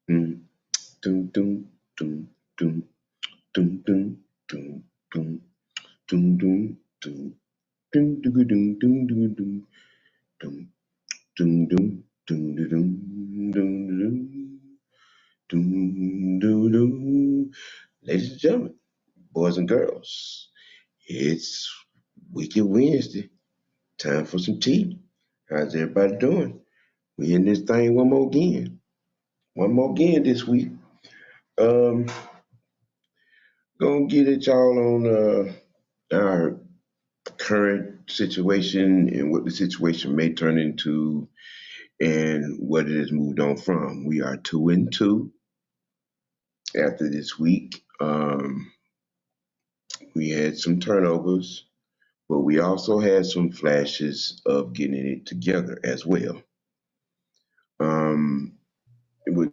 Mm. Dum, dum, dum, dum, dum, dum, dum, dum, dum, dum, dum. Dum, dum, dum, dum, dum, dum, dum, dum, dum, dum, dum, dum, dum, dum, dum. Ladies and gentlemen, boys and girls, it's Wicked Wednesday. Time for some tea. How's everybody doing? We in this thing one more again. One more again this week. Um, Gonna get at y'all on our current situation and what the situation may turn into and what it has moved on from. We are 2-2 after this week. We had some turnovers, but we also had some flashes of getting it together as well. Um, with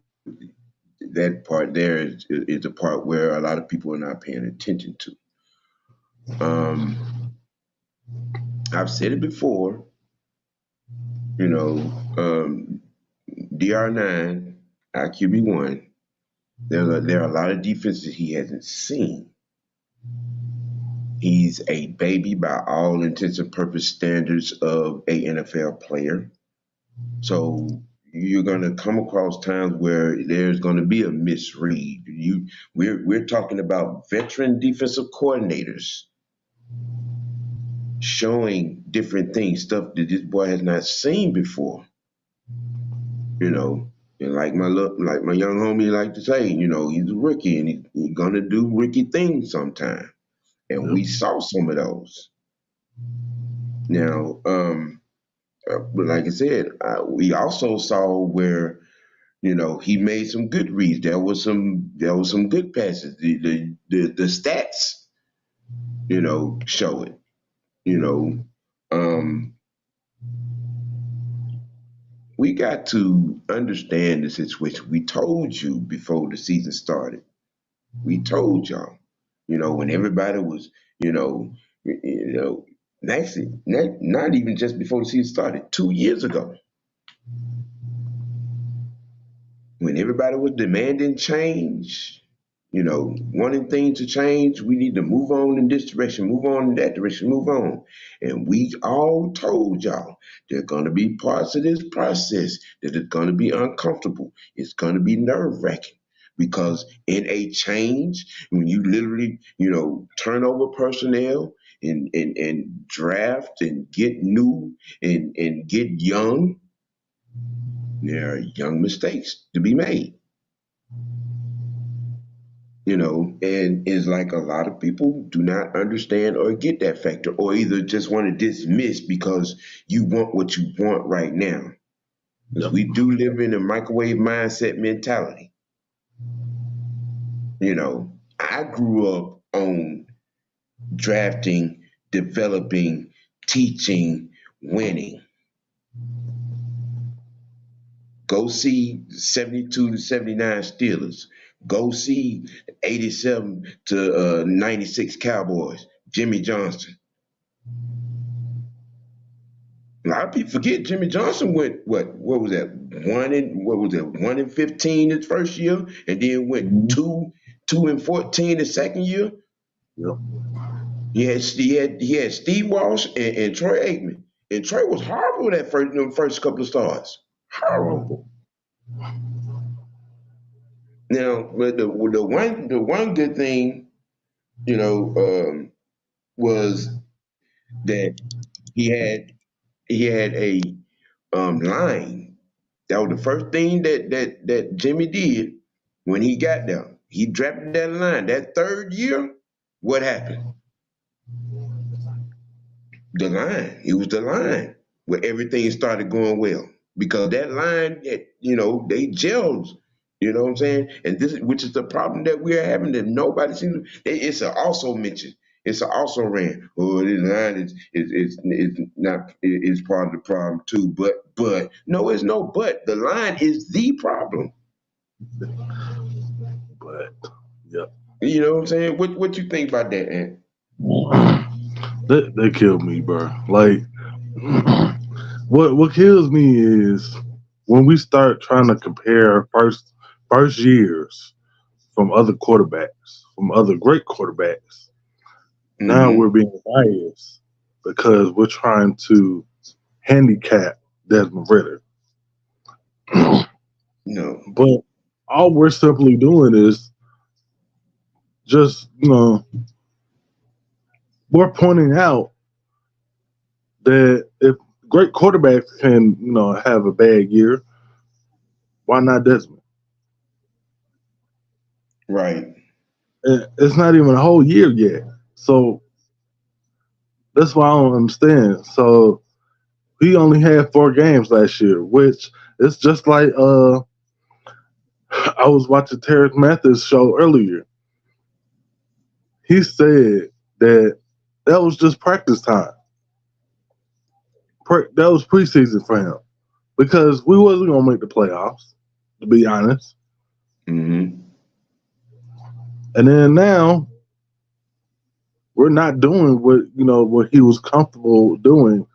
that part there is a part where a lot of people are not paying attention to. Um, I've said it before, you know, DR9, IQB1, there are a lot of defenses he hasn't seen. He's a baby by all intents and purpose standards of a NFL player. So you're going to come across times where there's going to be a misread. We're talking about veteran defensive coordinators showing different things, stuff that this boy has not seen before. You know, and like my young homie like to say, he's a rookie and he's gonna do rookie things sometime. And Yep. we saw some of those. Now, but like I said, we also saw where he made some good reads. There was some good passes. The stats show it. You know, um, we got to understand the situation. We told you before the season started. We told y'all. When everybody was, you know, actually not even just before the season started. 2 years ago, when everybody was demanding change, wanting things to change, we need to move on in this direction, move on in that direction, move on. And we all told y'all there are going to be parts of this process that is going to be uncomfortable. It's going to be nerve wracking because in a change, when you literally, turn over personnel and draft and get new and get young, there are young mistakes to be made. And it's like a lot of people do not understand or get that factor, or either just want to dismiss because you want what you want right now. Because Yep. we do live in a microwave mindset mentality. I grew up on drafting, developing, teaching, winning. Go see 72 to 79 Steelers. Go see 87 to 96 Cowboys. Jimmy Johnson. A lot of people forget Jimmy Johnson went what was that, 1-15 his first year, and then went Mhm. 2-14 the second year. Yep. He had Steve Walsh and Troy Aikman, and Troy was horrible that first couple of starts. Horrible. Now, but the one good thing, you know, um, was that he had he had a line. That was the first thing that Jimmy did when he got there. He drafted that line. That third year, what happened? The line. It was the line where everything started going well because that line, they gelled. You know what I'm saying? And which is the problem that we're having that nobody seems. It's a also mentioned. It's a also ran. Oh, this line is not is part of the problem too. But no, it's no but. The line is the problem. But yep. You know what I'm saying? What you think about that, Ant? That killed me, bro. Like what kills me is when we start trying to compare first. first years from other quarterbacks, from other great quarterbacks. Now we're Mm-hmm. being biased because we're trying to handicap Desmond Ritter. No. But all we're simply doing is just, we're pointing out that if great quarterbacks can, have a bad year, why not Desmond? Right. And it's not even a whole year yet. So that's why I don't understand. So he only had 4 games last year, which is just like I was watching Terrence Mathis show earlier. He said that that was just practice time. That was preseason for him because we wasn't gonna make the playoffs, to be honest. Mm-hmm. And then now we're not doing what he was comfortable doing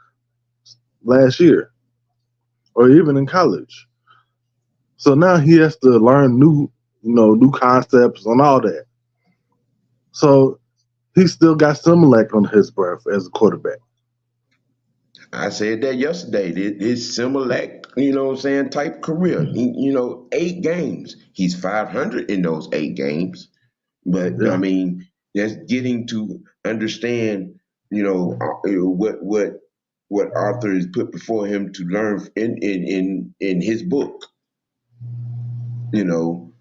last year or even in college. So now he has to learn new concepts and all that. So he still got Similac on his breath as a quarterback. I said that yesterday. It's Similac, what I'm saying, type career. 8 games. He's 500 in those 8 games. But I Yeah, mean, that's getting to understand, what Arthur has put before him to learn in his book. You know,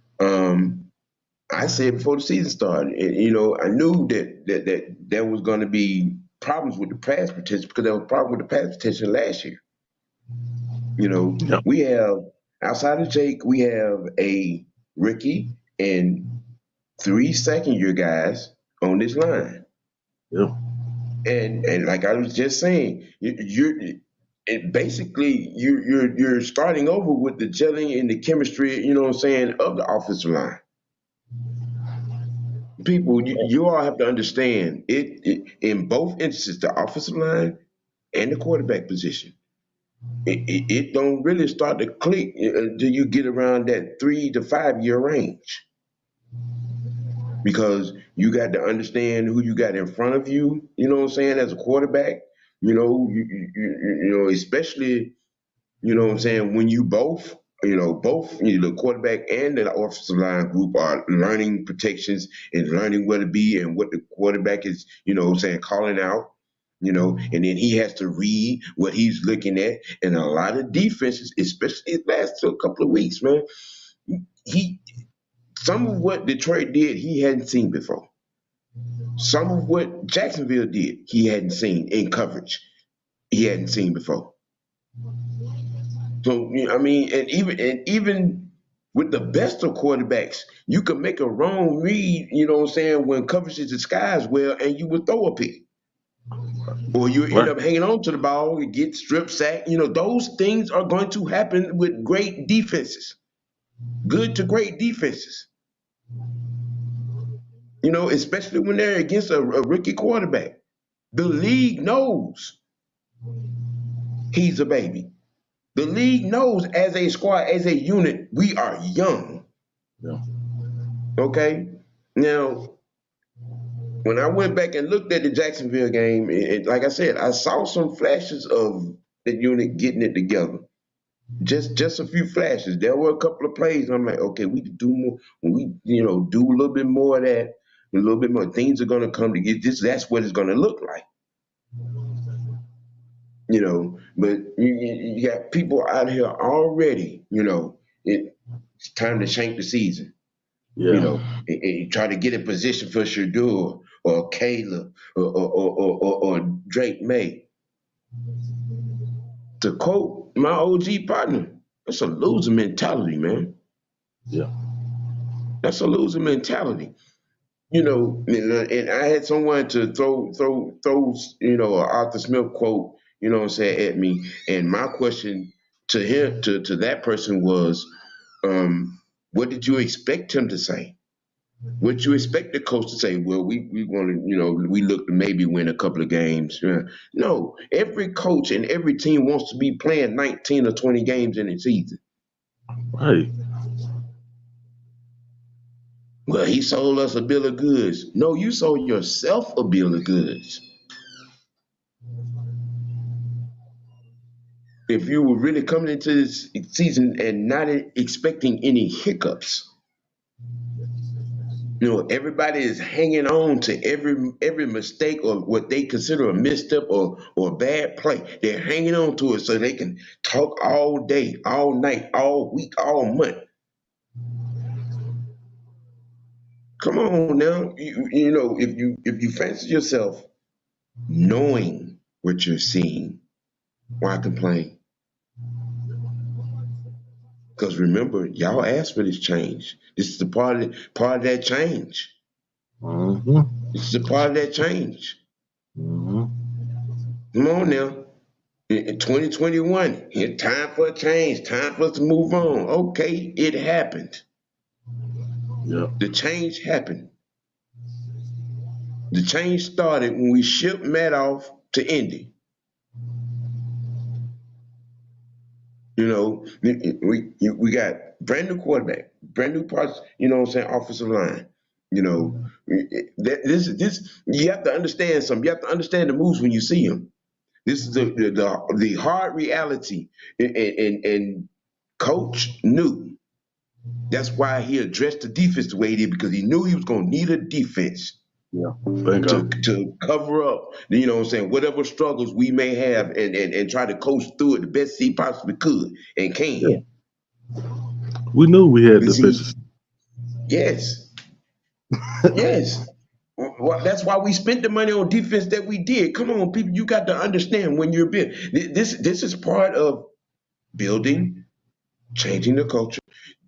I said before the season started, I knew that there was going to be problems with the pass protection because there was a problem with the pass protection last year. yeah, We have outside of Jake, we have a Ricky and 3 second year guys on this line. yeah, And like I was just saying, basically you're starting over with the gelling and the chemistry, what I'm saying, of the offensive line. People, you all have to understand it in both instances, the offensive line and the quarterback position. It don't really start to click until you get around that 3 to 5 year range because you got to understand who you got in front of you. You know what I'm saying? As a quarterback, especially what I'm saying, when you both the quarterback and the offensive line group are learning protections and learning where to be and what the quarterback is, what I'm saying, calling out. And then he has to read what he's looking at. And a lot of defenses, especially the last couple of weeks, man, he some of what Detroit did, he hadn't seen before. Some of what Jacksonville did, he hadn't seen in coverage. He hadn't seen before. So I mean, and even with the best of quarterbacks, you can make a wrong read, what I'm saying, when coverage is disguised well, and you would throw a pick. Or you end right. up hanging on to the ball and get strip sacked. Those things are going to happen with great defenses, good to great defenses. Especially when they're against a rookie quarterback. The league knows he's a baby. The league knows as a squad, as a unit, we are young. Yeah, Okay? Now, when I went back and looked at the Jacksonville game, like I said, I saw some flashes of the unit getting it together. Just a few flashes. There were a couple of plays. And I'm like, okay, we could do more. When we, do a little bit more of that, a little bit more. Things are gonna come together. That's what it's gonna look like. But you got people out here already. It's time to shank the season. yeah, And try to get in position for Shadur or Caleb or Drake May. To quote my OG partner, that's a loser mentality, man. yeah, That's a loser mentality. And I had someone to throw an Arthur Smith quote, what I'm saying, at me. And my question to him, to that person was, what did you expect him to say? What you expect the coach to say? Well, we want to, we look to maybe win a couple of games. Yeah. No, every coach and every team wants to be playing 19 or 20 games in a season. right. well, he sold us a bill of goods. No, you sold yourself a bill of goods. If you were really coming into this season and not expecting any hiccups, everybody is hanging on to every mistake or what they consider a misstep or a bad play. They're hanging on to it so they can talk all day, all night, all week, all month. Come on now, if you fancy yourself knowing what you're seeing, why complain? Because remember, y'all asked for this change. This is the part of that change. Mm-hmm. This is a part of that change. Mm-hmm. Come on now. In 2021, it's time for a change, time for us to move on. Okay, it happened. Yeah. The change happened. The change started when we shipped Matt off to Indy. We got brand new quarterback, brand new parts, offensive line. This you have to understand something. You have to understand the moves when you see them. This is the hard reality, and coach knew. That's why he addressed the defense the way he did, because he knew he was going to need a defense Yeah. Thank God. to cover up, whatever struggles we may have, and try to coach through it the best he possibly could and Yeah. can. We knew we had You see, deficiencies. yes, yes. Well, that's why we spent the money on defense that we did. Come on, people, you got to understand when you're building. This is part of building, changing the culture,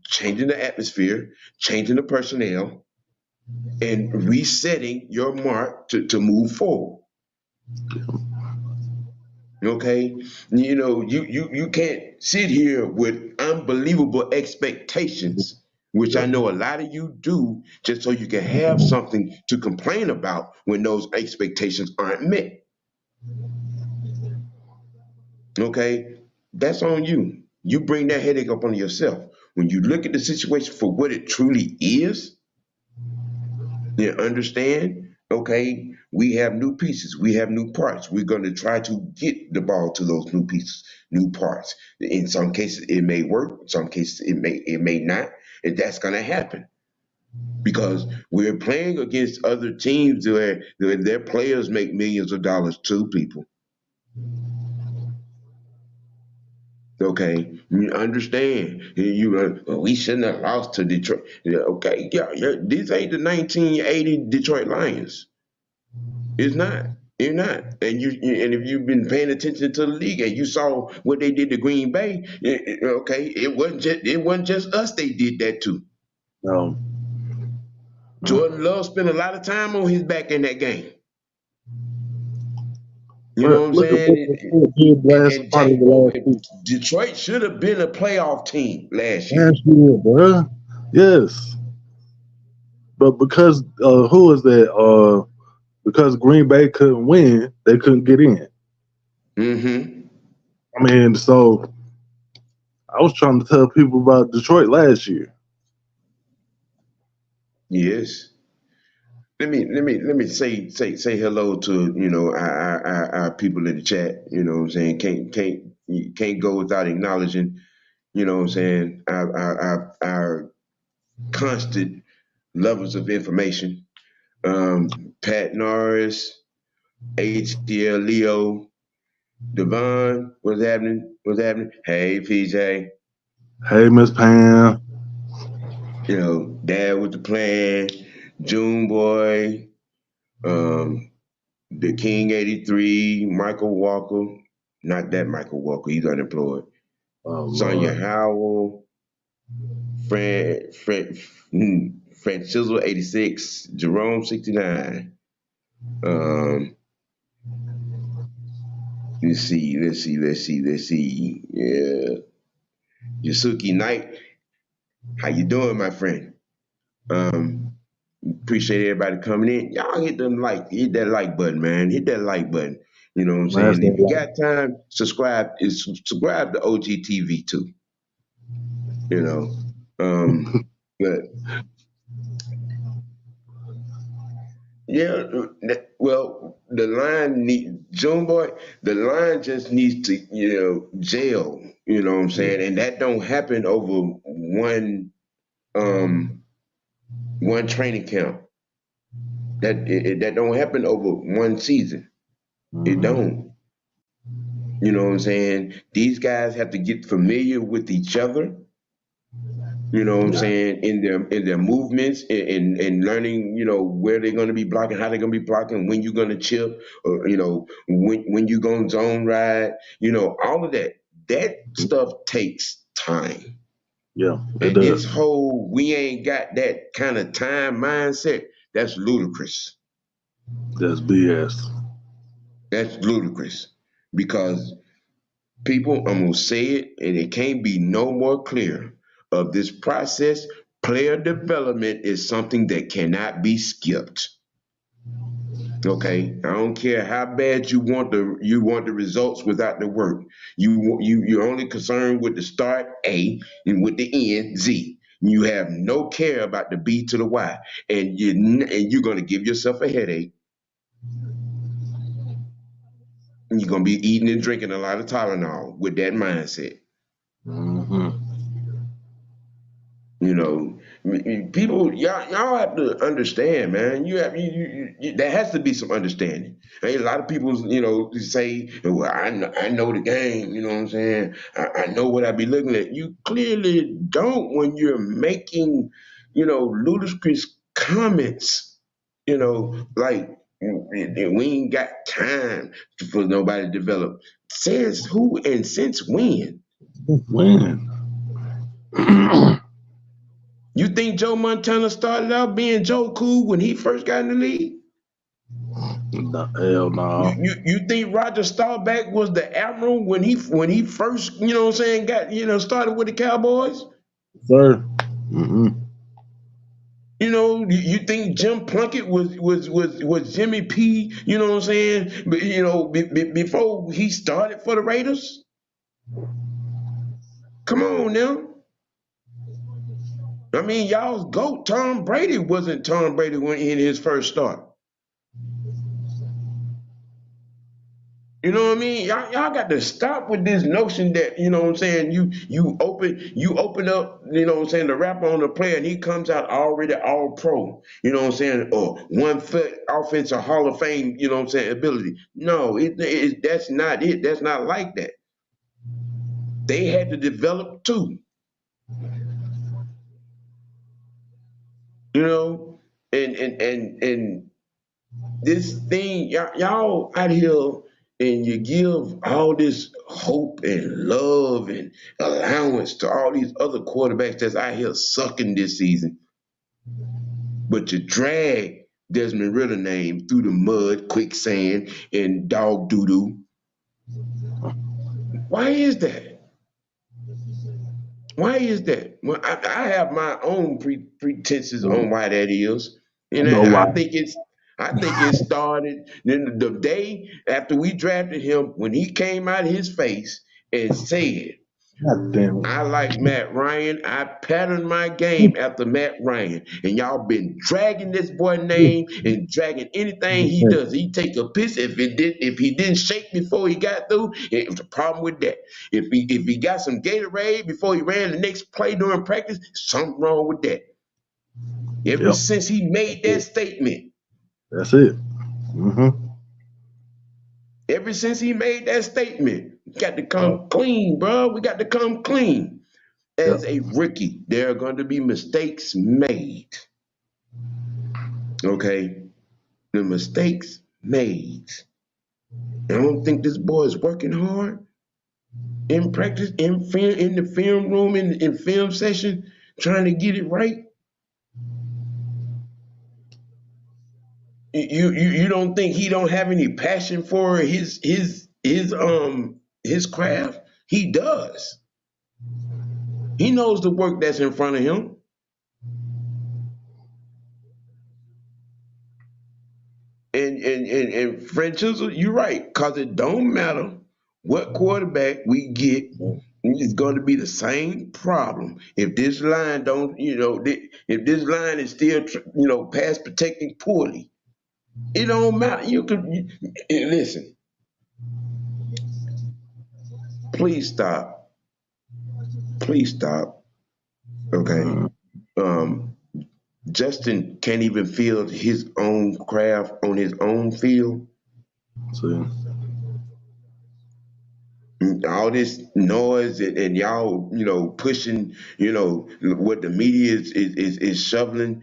changing the atmosphere, changing the personnel, and resetting your mark to move forward. Okay, you can't sit here with unbelievable expectations, which I Yeah. know a lot of you do, just so you can have something to complain about when those expectations aren't met. Okay, that's on you. You bring that headache up on yourself. When you look at the situation for what it truly is, then understand, okay, we have new pieces, we have new parts. We're going to try to get the ball to those new pieces, new parts. In some cases, it may work. In some cases, it may not. And that's going to happen because we're playing against other teams where their players make millions of dollars too, people. Okay, you understand? We shouldn't have lost to Detroit. Yeah, okay, yeah, these ain't the 1980 Detroit Lions. It's not. You're not. And if you've been paying attention to the league and you saw what they did to Green Bay, okay, it wasn't just us they did that to. No. Jordan Love spent a lot of time on his back in that game. You know But what I'm look at what saying? they did And, last and part Jack, of the last season. Detroit should have been a playoff team last year. Last year, bruh. Yes. But because who is that? Because Green Bay couldn't win, they couldn't get in. Mm-hmm. I mean, so I was trying to tell people about Detroit last year. Yes. Let me say hello to our people in the chat. You know what I'm saying? You can't go without acknowledging. You know what I'm saying? Our constant levels of information. Pat Norris, ATL Leo, Devon, what's happening? What's happening? Hey PJ, Hey, Miss Pam. Dad with the plan, June Boy, um, the King 83, Michael Walker, not that Michael Walker, he's unemployed. Oh Sonia Lord. Howell, Fred Chisel 86, Jerome 69. Um, let's see. Yeah. Yasuki Knight, how you doing, my friend? Um, Appreciate everybody coming in. Y'all hit that like button, man. Hit that like button. You know what I'm Last saying? day If you life. got time, subscribe to OGTV too. You know. But Yeah, well, the line June boy, the line just needs to, gel. You know what I'm Yeah. saying, and that don't happen over um one training camp. That don't happen over one season. It Mm-hmm. don't. You know what I'm saying? These guys have to get familiar with each other. You know what I'm Yeah. saying, in their movements, and learning, where they're going to be blocking, how they're going to be blocking, when you're going to chip, or when you're going to zone ride, all of that. That stuff takes time. Yeah. It And does. this whole we ain't got that kind of time mindset, that's ludicrous. That's BS. That's ludicrous because people, I'm gonna say it, and it can't be no more clear. Of this process, player development is something that cannot be skipped. Okay, I don't care how bad you want the results without the work. You're only concerned with the start A and with the end Z. You have no care about the B to the Y, and you're gonna give yourself a headache. And you're gonna be eating and drinking a lot of Tylenol with that mindset. Mm-hmm. You know, people, y'all have to understand, man. You have there has to be some understanding. A lot of people, say, "Well, I know the game." You know what I'm saying? I know what I be looking at. You clearly don't when you're making, ludicrous comments. Like we ain't got time for nobody to develop. Says who and since when? When? You think Joe Montana started out being Joe Cool when he first got in the league? No, hell You, no. you you think Roger Staubach was the admiral when he first, got, started with the Cowboys? Sir. Mm-hmm. You think Jim Plunkett was Jimmy P, you know what I'm saying? But, before he started for the Raiders? Come on now. I mean, y'all's GOAT, Tom Brady, wasn't Tom Brady when in his first start. You know what I mean? Y'all got to stop with this notion that, what I'm saying, you open up, what I'm saying, the wrap on the player and he comes out already all pro, you know what I'm saying, or 1 foot offensive Hall of Fame, you know what I'm saying, ability. No, that's not it. That's not like that. They had to develop too, you know, and this thing, y'all out here, and you give all this hope and love and allowance to all these other quarterbacks that's out here sucking this season, but you drag Desmond Ritter name through the mud, quicksand, and dog doo doo. Why is that? Why is that? Well, I have my own pretenses on why that is, I and know I why. think it's. I think it started then the day after we drafted him when he came out of his face and said, God damn I it. like Matt Ryan. I patterned my game after Matt Ryan. And y'all been dragging this boy name and dragging anything he does. He take a piss. If he didn't shake before he got through, it was a problem with that. If he got some Gatorade before he ran the next play during practice, something wrong with that. Ever Yep. since he That's made that it. statement, That's it. Mm-hmm. ever since he made that statement, we got to Yep. come clean, bro. We got to come clean. Yep. As a rookie, there are going to be mistakes made. Okay, the mistakes made. I don't think this boy is working hard in practice, in the film room, in film session, trying to get it right. You don't think he don't have any passion for his craft? He does. He knows the work that's in front of him. And Fred Chisel, you're right, cause it don't matter what quarterback we get, it's going to be the same problem. If this line don't, if this line is still, pass protecting poorly, It don't matter. Listen. Please stop. Please stop. Okay. Mm, Um, Justin can't even field his own craft on his own field. see, All this noise and y'all, pushing, what the media is shoveling,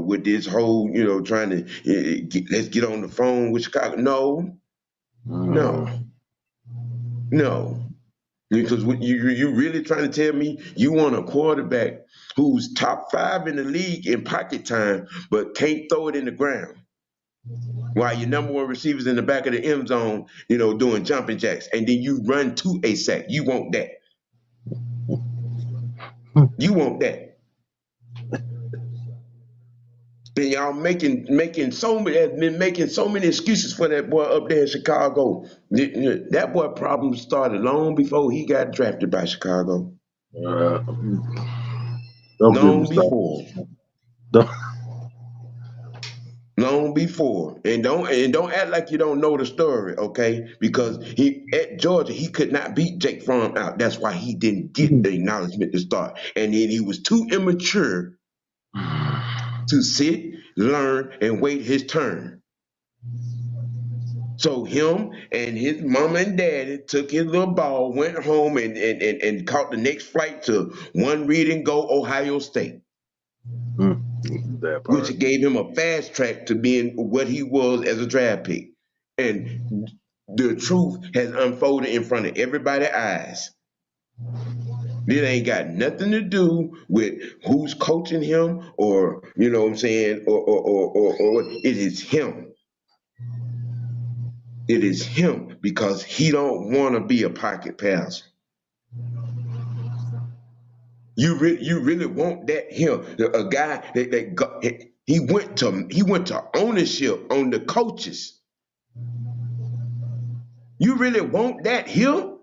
with this whole, trying to let's get on the phone with Chicago. No, no, mm, no. Because what you really trying to tell me you want a quarterback who's top five in the league in pocket time, but can't throw it in the ground. While your number one receivers in the back of the end zone, doing jumping jacks, and then you run to a sack. You want that. You want that. And y'all making so many has been making so many excuses for that boy up there in Chicago. That boy problem started long before he got drafted by Chicago. uh, don't get me Long started. before. Don't, Long before. And don't act like you don't know the story, okay? Because he at Georgia, he could not beat Jake Fromm out. That's why he didn't get the acknowledgement to start. And then he was too immature to sit, learn, and wait his turn. So him and his mom and daddy took his little ball, went home, and caught the next flight to one read and go Ohio State, that part. which gave him a fast track to being what he was as a draft pick. And the truth has unfolded in front of everybody's eyes. It ain't got nothing to do with who's coaching him or, you know what I'm saying, or it is him. It is him because he don't want to be a pocket passer. You really want that him, a guy he went to ownership on the coaches. You really want that him?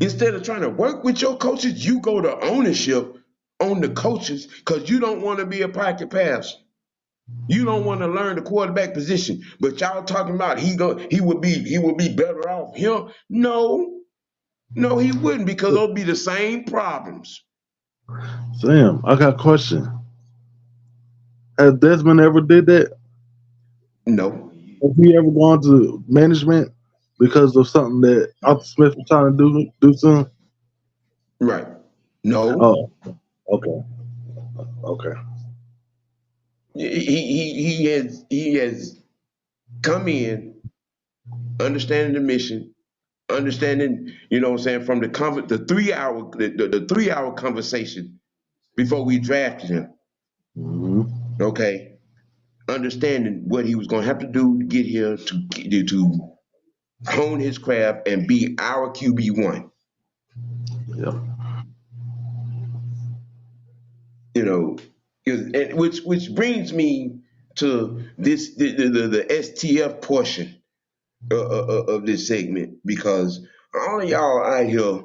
Instead of trying to work with your coaches, you go to ownership on the coaches because you don't want to be a pocket passer. You don't want to learn the quarterback position, but y'all talking about he would be better off him. No, no, he wouldn't because those be the same problems. Sam, I got a question. Has Desmond ever did that? No, Has he ever gone to management because of something that Arthur Smith was trying to do to him? right? No, Oh, okay, okay. he has come in understanding the mission, understanding, what I'm saying, from the 3 hour the 3 hour conversation before we drafted him. Hmm. Okay, understanding what he was going to have to do to get here to hone his craft and be our QB1. Yep. You know, which brings me to this the STF portion of this segment because all of y'all out here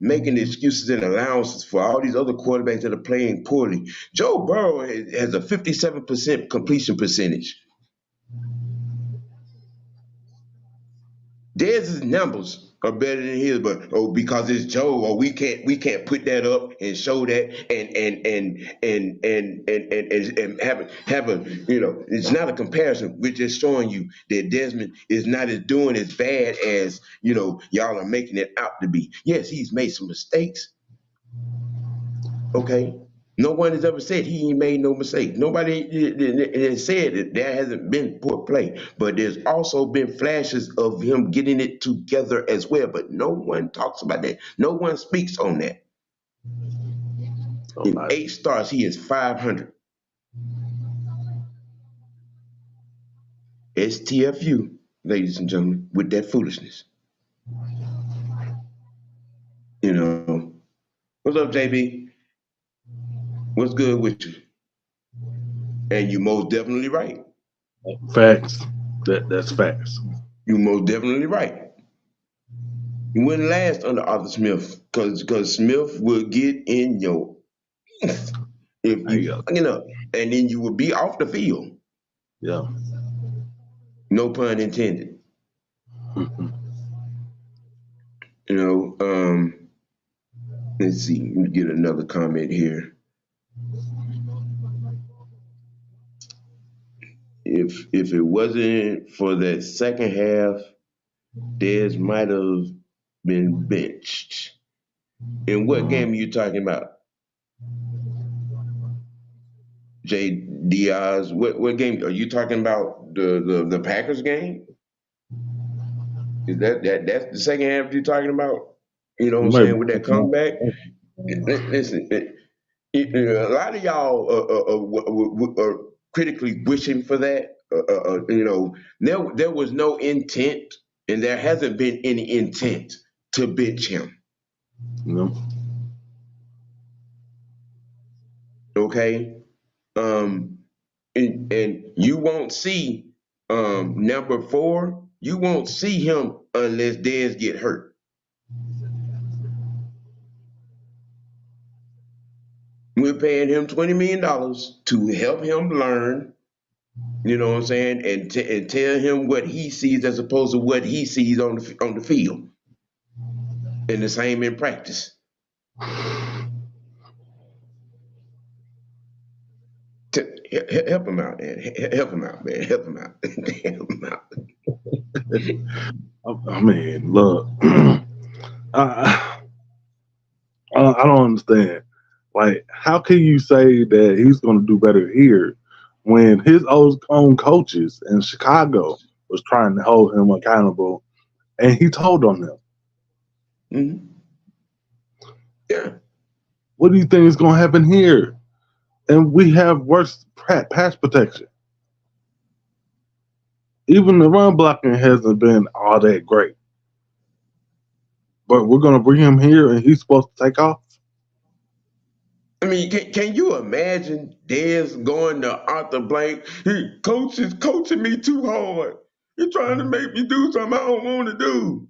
making excuses and allowances for all these other quarterbacks that are playing poorly. Joe Burrow has a 57% completion percentage. Dez's numbers are better than his, but because it's Joe, or we can't put that up and show that and have a it's not a comparison. We're just showing you that Desmond is not as doing as bad as y'all are making it out to be. Yes, he's made some mistakes. Okay. No one has ever said he ain't made no mistake. Nobody has said that there hasn't been poor play, but there's also been flashes of him getting it together as well. But no one talks about that. No one speaks on that. In Nobody. 8 starts, he is 500. STFU, ladies and gentlemen, with that foolishness. You know. What's up, JB? What's good with you? And you most definitely right. Facts. That's facts. You most definitely right. You wouldn't last under Arthur Smith because Smith will get in your if There you you go. fucking up, and then you will be off the field. Yeah. No pun intended. You know, let's see, let me get another comment here. If it wasn't for that second half, Dez might have been benched. And what game are you talking about? Jay Diaz. What game are you talking about? The Packers game? Is that's the second half you're talking about? You know what You I'm might saying be with that thinking comeback? about- Listen, a lot of y'all are critically wishing for that. You know, there was no intent, and there hasn't been any intent to bench him. you know. Okay, um, and you won't see number 4. You won't see him unless Dez get hurt. We're paying him $20 million to help him learn. You know what I'm saying, and tell him what he sees as opposed to what he sees on the field, and the same in practice. Help him out, man. Help him out, man. Help him out. Help him out. I mean, look, I, I don't understand. Like, how can you say that he's going to do better here when his own coaches in Chicago was trying to hold him accountable, and he told on them? Mm-hmm. Yeah. What do you think is going to happen here? And we have worse pass protection. Even the run blocking hasn't been all that great. But we're going to bring him here, and he's supposed to take off. I mean, can you imagine Dez going to Arthur Blank? Coach is coaching me too hard. You're trying to make me do something I don't want to do.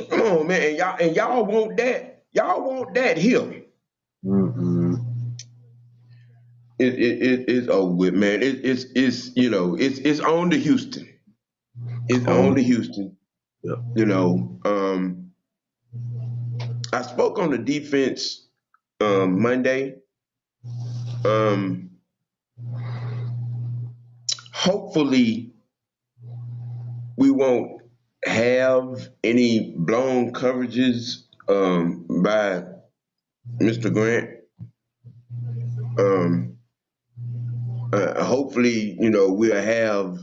Come on, man. And y'all want that. Y'all want that here. Mm-hmm. It's over with, man. It's you know it's on to Houston. It's on Um, to Houston. yeah, You know, I spoke on the defense Monday. Um, Hopefully, we won't have any blown coverages by Mr. Grant. Um, Hopefully, you know, we'll have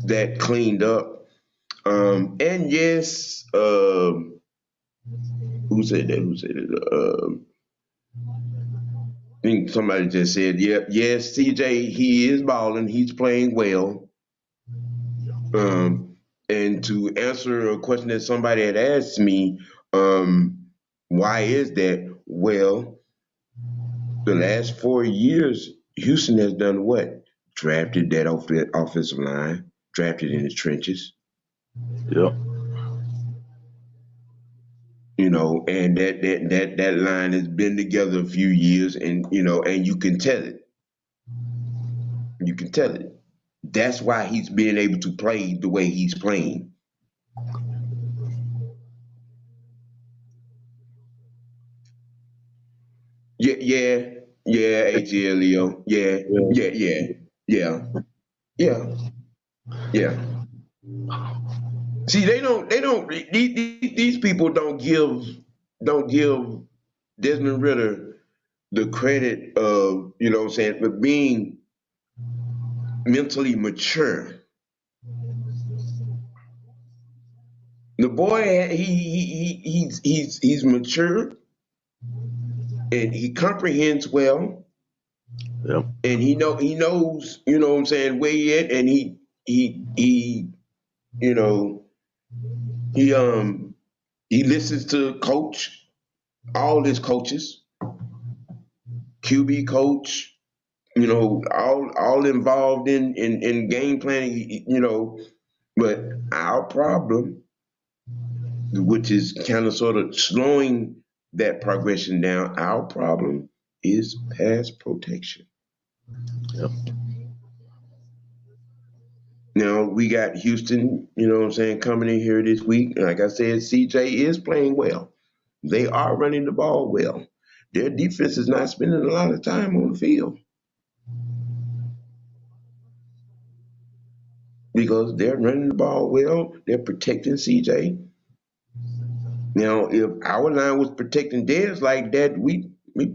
that cleaned up. And yes, who said that? Who said it? I think somebody just said, "Yep, yes, CJ, he is balling. He's playing well." Um, and to answer a question that somebody had asked me, why is that? Well, the last 4 years, Houston has done what? Drafted that offensive line, drafted in the trenches, yeah. you know, and that line has been together a few years, and you know, and you can tell it. You can tell it. That's why he's being able to play the way he's playing. Yeah, yeah, yeah, ATLEO. Yeah, Yeah. yeah, yeah, yeah, yeah, yeah. See, these people don't give Desmond Ritter the credit of, you know what I'm saying, for being mentally mature. The boy, he's mature, and he comprehends well, Yeah. and he knows, you know what I'm saying, where he at, and he you know he he listens to coach, all his coaches, QB coach, you know, all involved in game planning, you know. But our problem, which is kind of sort of slowing that progression down, our problem is pass protection. Yep. Now we got Houston, you know what I'm saying, coming in here this week. Like I said, CJ is playing well. They are running the ball well. Their defense is not spending a lot of time on the field because they're running the ball well. They're protecting CJ. Now, if our line was protecting theirs like that, we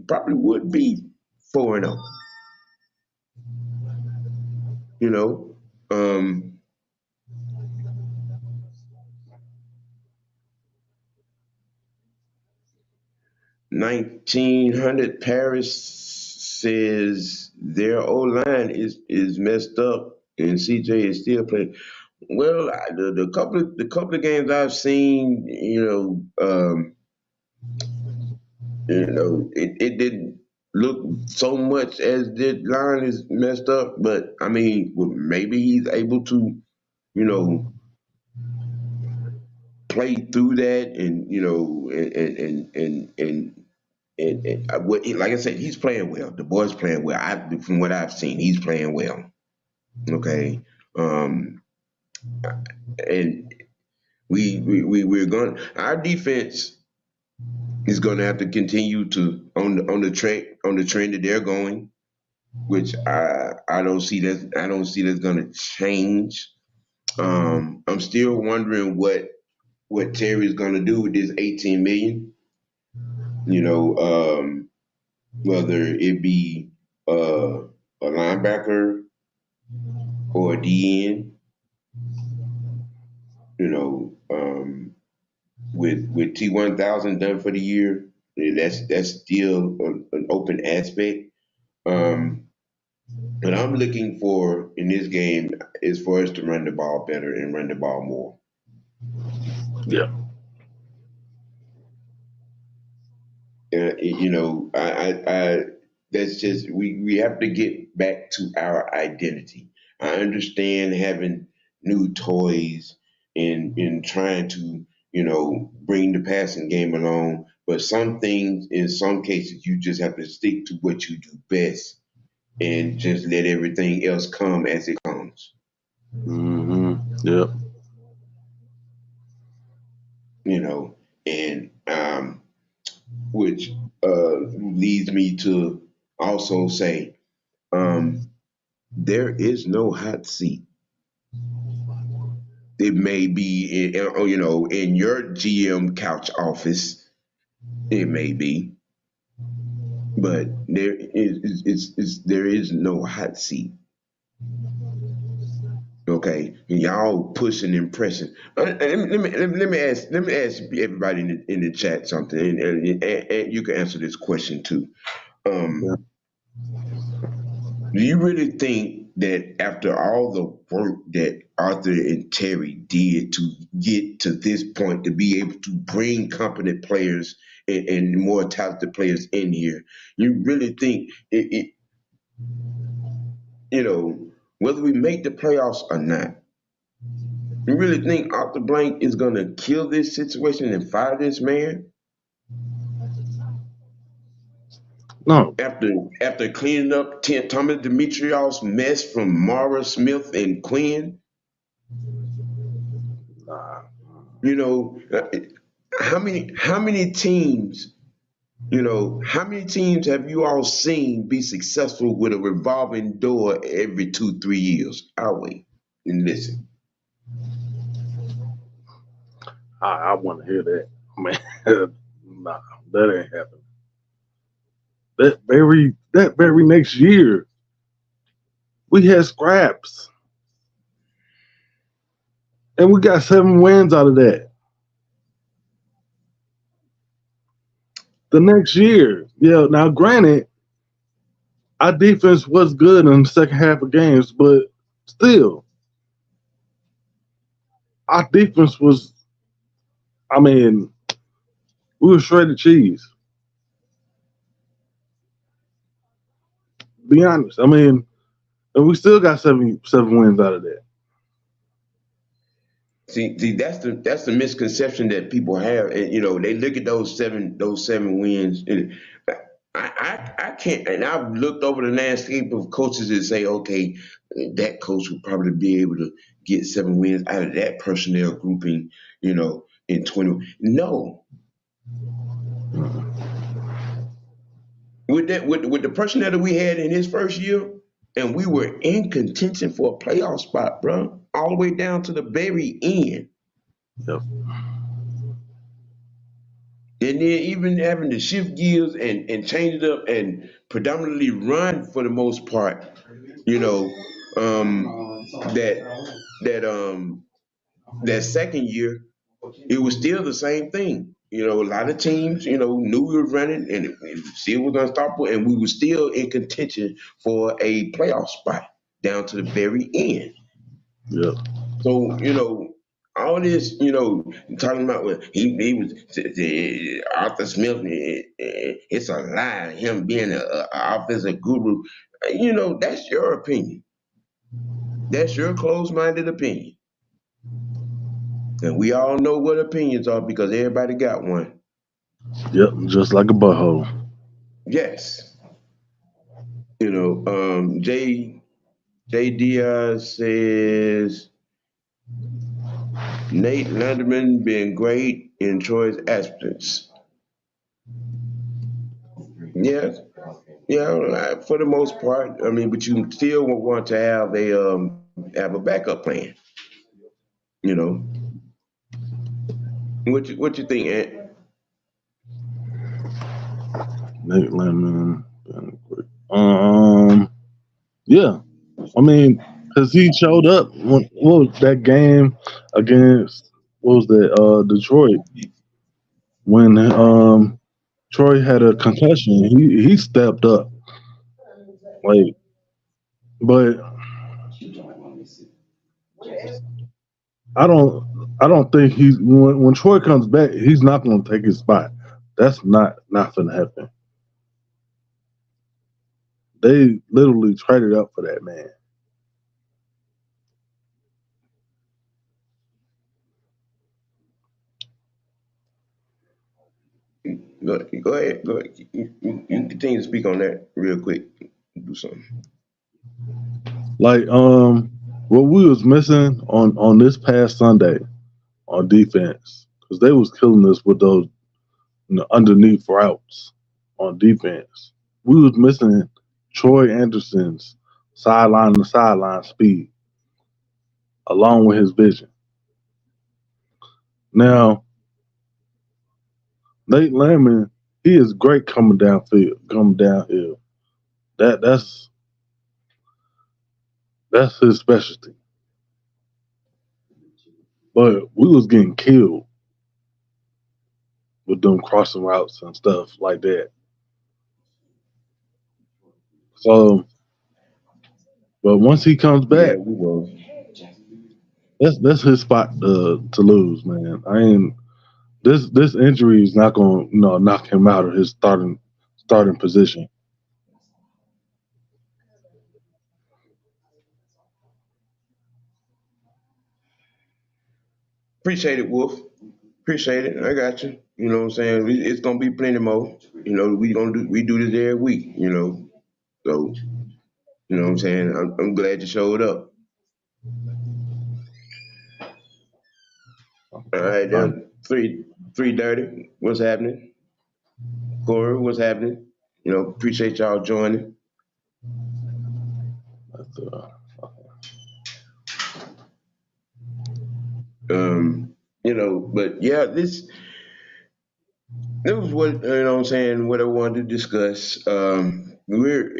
probably would be 4-0. You know, 1900 Paris says their O line is messed up and CJ is still playing. Well, the couple of games I've seen, it didn't look so much as the line is messed up, but I mean, well, maybe he's able to, you know, play through that, and like I said, he's playing well. The boy's playing well. From what I've seen, he's playing well. Okay, um, and we're going. Our defense is going to have to continue to on the trend that they're going, which I don't see that that's going to change. I'm still wondering what Terry's going to do with this 18 million. You know, whether it be a linebacker or a DN. You know, with T1000 done for the year, that's still an open aspect. Um, what I'm looking for in this game is for us to run the ball better and run the ball more. Yeah. I that's just we have to get back to our identity. I understand having new toys and trying to bring the passing game along, but some things in some cases you just have to stick to what you do best and just let everything else come as it comes. Yep. You know, and which leads me to also say um, there is no hot seat. It may be in your GM couch office. It may be, but there is no hot seat. Okay, y'all pushing impression. Let me ask everybody in the chat something, and you can answer this question too. Yeah. Um, Do you really think that after all the work that Arthur and Terry did to get to this point, to be able to bring competent players and more talented players in here, you really think you know, whether we make the playoffs or not, you really think Arthur Blank is going to kill this situation and fire this man No. after cleaning up Thomas Dimitrios' mess from Mara Smith and Quinn? Nah. You know, how many teams, how many teams have you all seen be successful with a revolving door every 2, 3 years? I'll wait and listen. I want to hear that. Man, nah, that ain't happening. That very next year, we had scraps, and we got 7 wins out of that. The next year, yeah. Now, granted, our defense was good in the second half of games, but still, our defense was. I mean, we were shredded cheese. Be honest. I mean, and we still got seven wins out of that. See, that's the misconception that people have, and they look at those seven wins, and I I can't, and I've looked over the landscape of coaches and say, okay, that coach would probably be able to get 7 wins out of that personnel grouping, in 20. No, with the personnel that we had in his first year, and we were in contention for a playoff spot, bro, all the way down to the very end. Yep. And then even having to shift gears and change it up and predominantly run for the most part, you know, that that second year, it was still the same thing. A lot of teams, knew we were running and it still was unstoppable, and we were still in contention for a playoff spot down to the very end. Yep. So, all this, talking about what he was Arthur Smith, it's a lie. Him being a offensive guru, that's your opinion. That's your closed-minded opinion, and we all know what opinions are because everybody got one. Yep. Just like a butthole. Yes, J Diaz says Nate Landerman been great in Troy's absence. Yes, yeah, for the most part. I mean, but you still will want to have a backup plan. You know, what you think, Ant? Nate Lemon. Yeah. I mean, because he showed up. What was that game against? What was that? Detroit. When Troy had a concussion, he stepped up. Like, but I don't think he's when Troy comes back, he's not going to take his spot. That's not going to happen. They literally traded up for that man. Go ahead. Go ahead. You continue to speak on that real quick. Do something. Like what we was missing on this past Sunday on defense because they was killing us with those underneath routes on defense. We was missing Troy Anderson's sideline to sideline speed along with his vision. Now Nate Landman, he is great coming downhill. That's his specialty. But we was getting killed with them crossing routes and stuff like that. So, but once he comes Yeah, back, we will. that's his spot to lose, man. I ain't this injury is not going to knock him out of his starting position. Appreciate it, Wolf. Appreciate it. I got you. You know what I'm saying? It's gonna be plenty more. We do this every week. So you know what I'm saying. I'm glad you showed up. All right, Like, then 3:30. What's happening? Corey, what's happening? Appreciate y'all joining. uh, But yeah, this was what what I'm saying. What I wanted to discuss. We're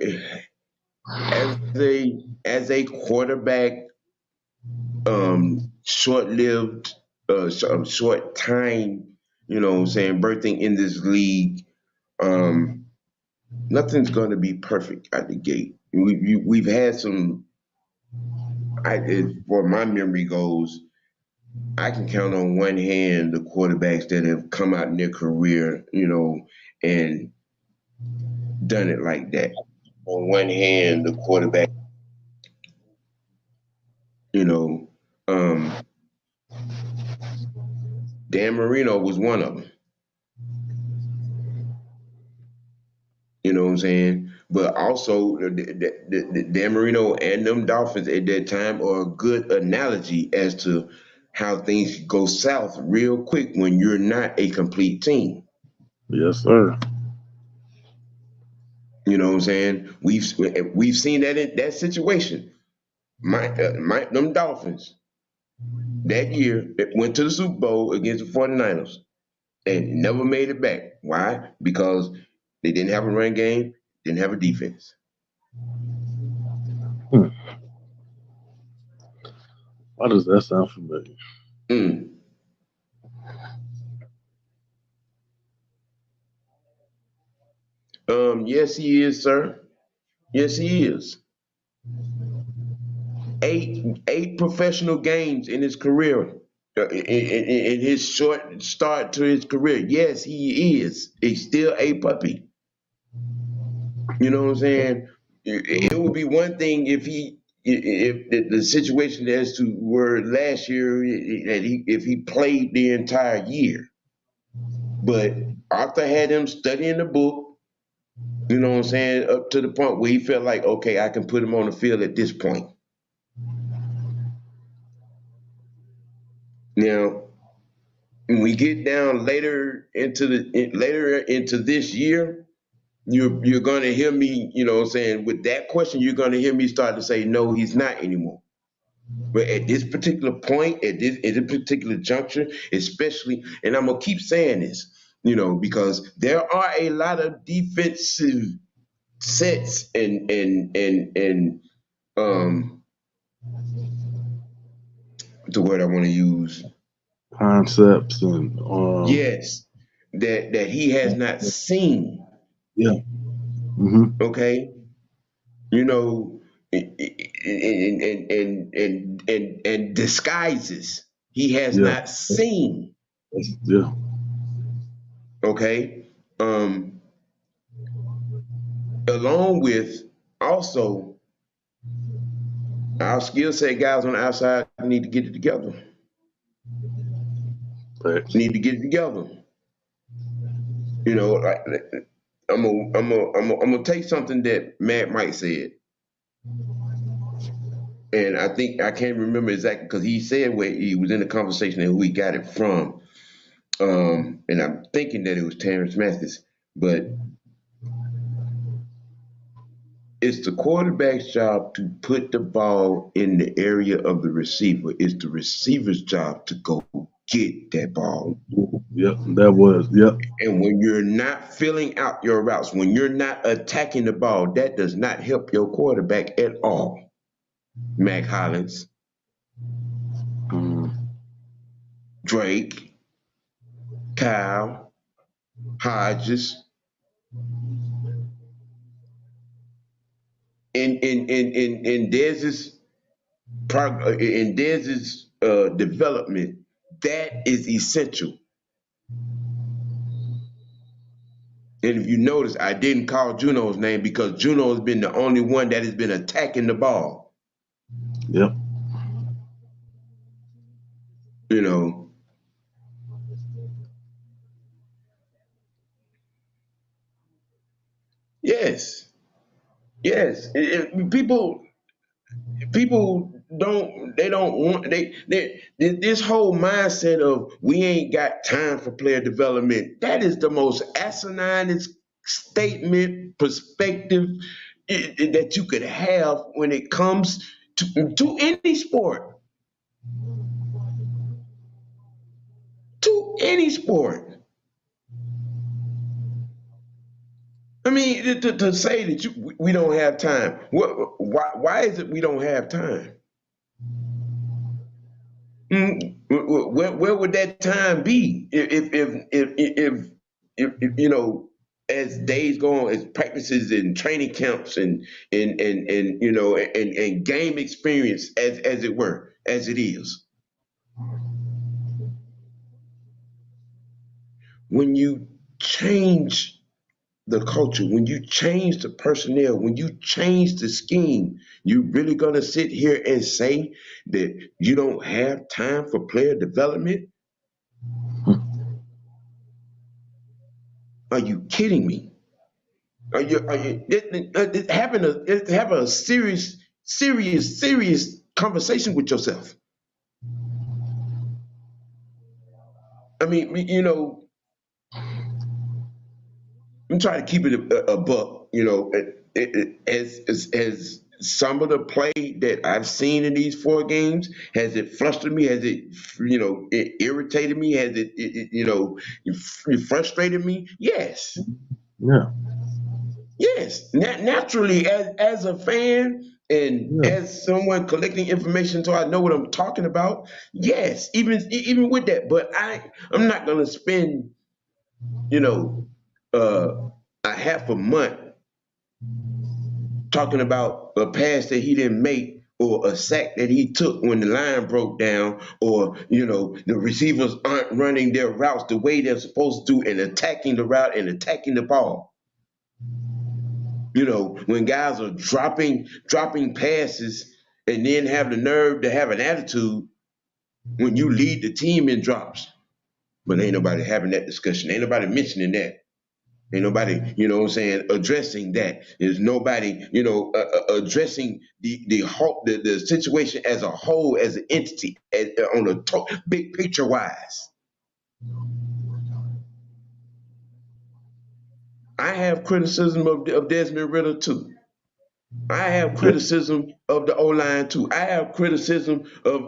as a quarterback, short-lived, short time. What I'm saying, birthing in this league. Um, Nothing's going to be perfect at the gate. We've had some. For my memory goes, I can count on one hand the quarterbacks that have come out in their career, and done it like that. On one hand, the quarterback, you know, um, Dan Marino was one of them. You know what I'm saying? But also, the Dan Marino and them Dolphins at that time are a good analogy as to how things go south real quick when you're not a complete team. Yes, sir. You know what I'm saying? We've seen that in that situation. Them Dolphins that year went to the Super Bowl against the 49ers and never made it back. Why? Because they didn't have a run game, didn't have a defense. Hmm. Why does that sound familiar? Mm. Yes, he is, sir. Yes, he is. Eight professional games in his career, in his short start to his career. Yes, he is. He's still a puppy. You know what I'm saying? It would be one thing if the situation as to where last year that if he played the entire year, but Arthur had him studying the book. You know what I'm saying? Up to the point where he felt like, okay, I can put him on the field at this point. Now, when we get down later into this year, you're going to hear me, you know what I'm saying, with that question, you're going to hear me start to say, no, he's not anymore. But at this particular point, at this particular juncture, especially, and I'm gonna keep saying this, because there are a lot of defensive sets and the word I want to use, Concepts and yes, that he has not seen. yeah. Mm-hmm. Okay, you know, and disguises he has Yeah. not seen. Yeah. Okay, um, along with also our skill set guys on the outside need to get it together. Thanks. Need to get it together. Like I'm gonna take something that Matt Mike said, and I think I can't remember exactly because he said where he was in the conversation and who he got it from. And I'm thinking that it was Terrence Mathis, but it's the quarterback's job to put the ball in the area of the receiver. It's the receiver's job to go get that ball. Yep. That was. Yep. And when you're not filling out your routes, when you're not attacking the ball, that does not help your quarterback at all. Mac Hollins, Mm. Drake, Kyle, Hodges, in Dez's development, that is essential. And if you notice, I didn't call Juno's name because Juno has been the only one that has been attacking the ball. Yep. You know, yes, yes. People don't want this whole mindset of we ain't got time for player development. That is the most asinine statement perspective that you could have when it comes to any sport. To any sport. I mean, to say that we don't have time. Why is it we don't have time? Where would that time be if as days go on, as practices and training camps and and game experience as it were, as it is. When you change the culture, when you change the personnel, when you change the scheme, you really gonna sit here and say that you don't have time for player development? Are you kidding me? Have a serious conversation with yourself. I mean, I'm trying to keep it a buck. As some of the play that I've seen in these 4 games, has it flustered me? Has it, it irritated me? Has it frustrated me? Yes. Yeah. Yes, naturally, as a fan and Yeah. as someone collecting information, so I know what I'm talking about. Yes, even with that, but I'm not gonna spend you know uh, a half a month talking about a pass that he didn't make or a sack that he took when the line broke down, or the receivers aren't running their routes the way they're supposed to and attacking the route and attacking the ball. When guys are dropping passes and then have the nerve to have an attitude when you lead the team in drops. But ain't nobody having that discussion. Ain't nobody mentioning that. Ain't nobody, what I'm saying, addressing that. There's nobody, addressing the situation as a whole, as an entity, on a big picture wise. I have criticism of Desmond Ritter too. I have criticism of the O line too. I have criticism of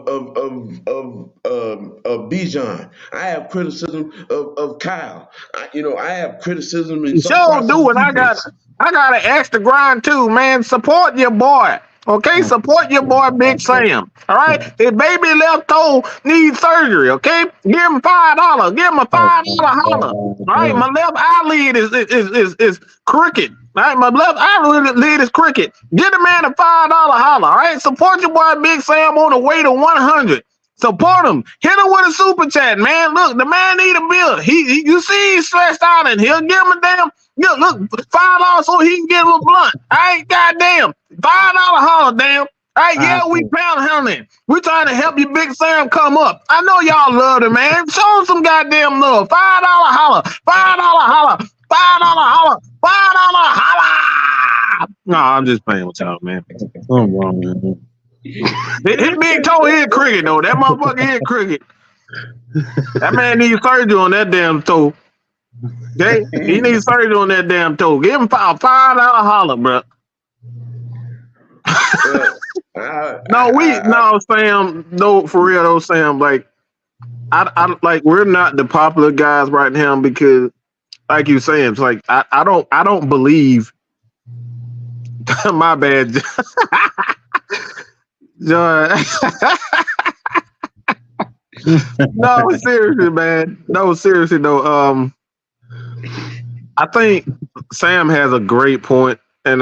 Bijan. I have criticism of Kyle. I have criticism in You some sure parts of do, the and defense. I got an extra grind too, man. Support your boy. Okay, support your boy Big Sam. All right, his baby left toe needs surgery. Okay, give him $5. Give him a $5 holler. All right, my left eyelid is crooked. All right, my left eyelid is crooked. Get the man a $5 holler. All right, support your boy Big Sam on the way to 100. Support him. Hit him with a super chat, man. Look, the man need a bill. You see he's stressed out, and he'll give him a damn. Look, $5 so he can get a little blunt. All right, goddamn, $5 holler, damn. All right, yeah, we pound hunting. We trying to help you, Big Sam, come up. I know y'all love him, man. Show him some goddamn love. $5 holler, $5 holler, $5 holler, $5 holler. No, I'm just playing with y'all, man. Something wrong, man. His big toe is cricket, though. That motherfucker is cricket. That man needs surgery on that damn toe. Okay? He needs surgery on that damn toe. Give him a $5 holler, bro. Sam. No, for real though, Sam. Like, I like we're not the popular guys right now because, like you saying, it's like I don't believe. My bad, John. No, seriously, man. No, seriously though. I think Sam has a great point, and